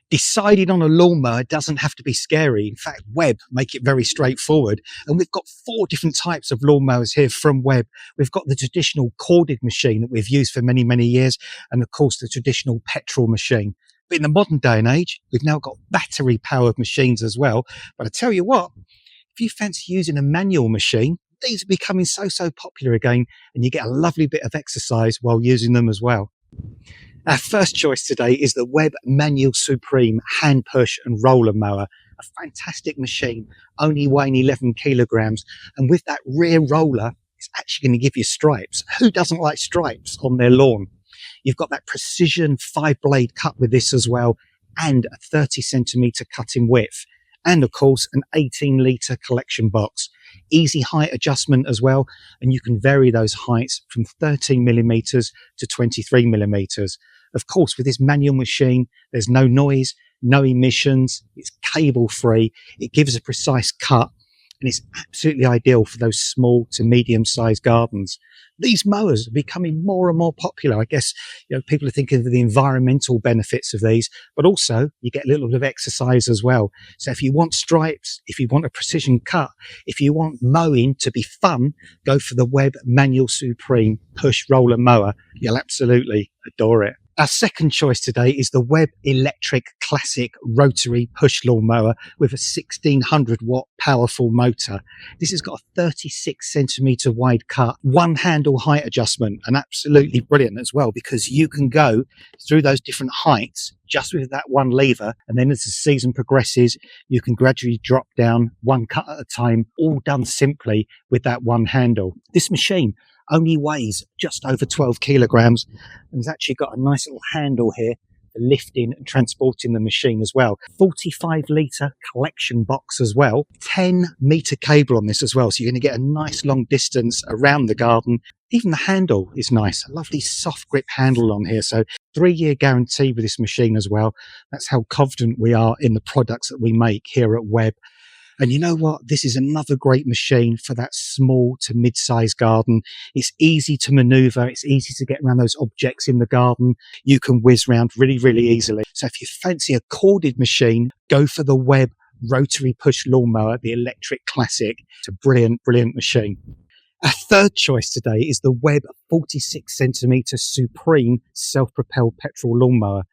Deciding on a lawnmower doesn't have to be scary. In fact, Webb make it very straightforward. And we've got 4 different types of lawnmowers here from Webb. We've got the traditional corded machine that we've used for many, many years. And of course, the traditional petrol machine. But in the modern day and age, we've now got battery powered machines as well. But I tell you what, if you fancy using a manual machine, these are becoming so popular again. And you get a lovely bit of exercise while using them as well. Our first choice today is the Webb Manual Supreme hand push and roller mower, a fantastic machine, only weighing 11 kilograms. And with that rear roller, it's actually going to give you stripes. Who doesn't like stripes on their lawn? You've got that precision 5-blade cut with this as well, and a 30 centimetre cut in width. And of course, an 18-litre collection box. Easy height adjustment as well, and you can vary those heights from 13 millimetres to 23 millimetres. Of course, with this manual machine, there's no noise, no emissions, it's cable free, it gives a precise cut, and it's absolutely ideal for those small to medium sized gardens. These mowers are becoming more and more popular. I guess, people are thinking of the environmental benefits of these, but also you get a little bit of exercise as well. So if you want stripes, if you want a precision cut, if you want mowing to be fun, go for the Webb Manual Supreme push roller mower. You'll absolutely adore it. Our second choice today is the Webb Electric Classic Rotary Push Lawnmower with a 1600 watt powerful motor. This has got a 36 centimetre wide cut, one handle height adjustment, and absolutely brilliant as well because you can go through those different heights just with that one lever, and then as the season progresses you can gradually drop down one cut at a time, all done simply with that one handle. This machine only weighs just over 12 kilograms and has actually got a nice little handle here for lifting and transporting the machine as well. 45 litre collection box as well, 10 metre cable on this as well, so you're going to get a nice long distance around the garden. Even the handle is nice, a lovely soft grip handle on here, so 3-year guarantee with this machine as well. That's how confident we are in the products that we make here at Webb. And you know what? This is another great machine for that small to mid-sized garden. It's easy to maneuver. It's easy to get around those objects in the garden. You can whiz around really, really easily. So if you fancy a corded machine, go for the Webb Rotary Push Lawnmower, the Electric Classic. It's a brilliant, brilliant machine. Our third choice today is the Webb 46 centimetre Supreme self-propelled petrol lawnmower.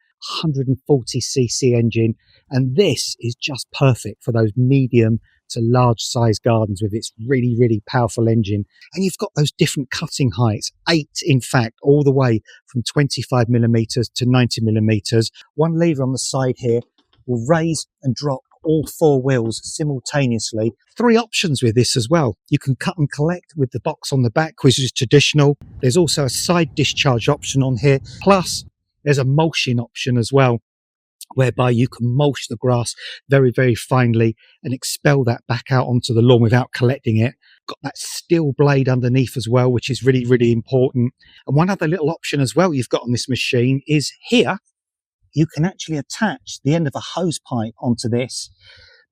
140cc engine, and this is just perfect for those medium to large size gardens with its really, really powerful engine. And you've got those different cutting heights, 8 in fact, all the way from 25 millimeters to 90 millimeters. One lever on the side here will raise and drop all 4 wheels simultaneously. 3 options with this as well. You can cut and collect with the box on the back, which is traditional. There's also a side discharge option on here, plus there's a mulching option as well, whereby you can mulch the grass very, very finely and expel that back out onto the lawn without collecting it. Got that steel blade underneath as well, which is really, really important. And one other little option as well you've got on this machine is here, you can actually attach the end of a hose pipe onto this,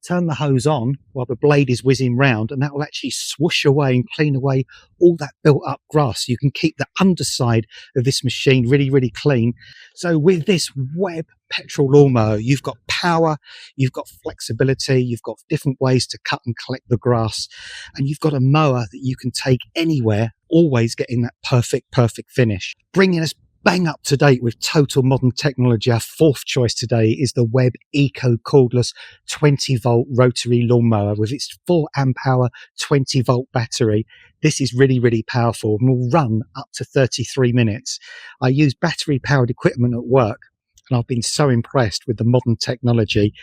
turn the hose on while the blade is whizzing round, and that will actually swoosh away and clean away all that built up grass. You can keep the underside of this machine really, really clean. So with this Webb petrol lawnmower, you've got power, you've got flexibility, you've got different ways to cut and collect the grass, and you've got a mower that you can take anywhere, always getting that perfect finish. Bringing us bang up to date with total modern technology, our fourth choice today is the Webb Eco Cordless 20 volt rotary lawnmower with its full amp hour 20 volt battery. This is really, really powerful and will run up to 33 minutes. I use battery powered equipment at work, and I've been so impressed with the modern technology.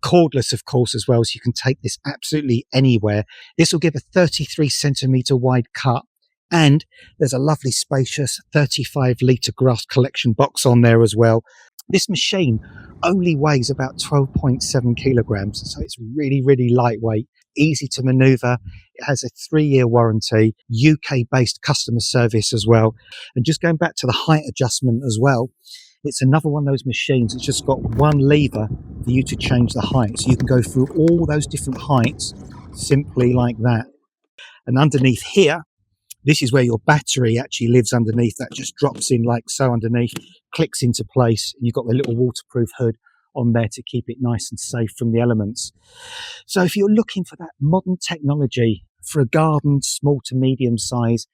Cordless, of course, as well, so you can take this absolutely anywhere. This will give a 33 centimetre wide cut, and there's a lovely spacious 35 litre grass collection box on there as well. This machine only weighs about 12.7 kilograms, so it's really, really lightweight, easy to manoeuvre. It has a 3-year warranty, UK-based customer service as well. And just going back to the height adjustment as well, it's another one of those machines. It's just got one lever for you to change the height. So you can go through all those different heights simply like that. And underneath here, this is where your battery actually lives underneath. That just drops in like so underneath, clicks into place. And you've got the little waterproof hood on there to keep it nice and safe from the elements. So if you're looking for that modern technology for a garden, small to medium size,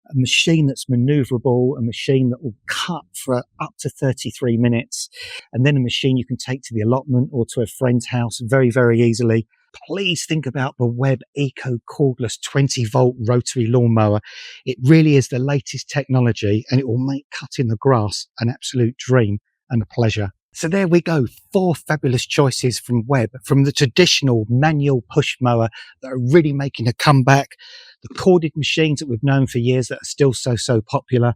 a machine that's maneuverable, a machine that will cut for up to 33 minutes, and then a machine you can take to the allotment or to a friend's house very, very easily, please think about the Webb Eco Cordless 20-volt rotary lawnmower. It really is the latest technology, and it will make cutting the grass an absolute dream and a pleasure. So there we go, 4 fabulous choices from Webb, from the traditional manual push mower that are really making a comeback, the corded machines that we've known for years that are still so popular,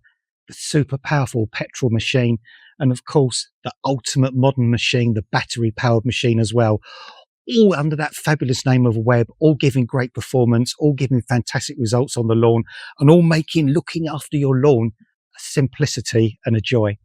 the super powerful petrol machine, and of course the ultimate modern machine, the battery powered machine as well, all under that fabulous name of Webb, all giving great performance, all giving fantastic results on the lawn, and all making looking after your lawn a simplicity and a joy.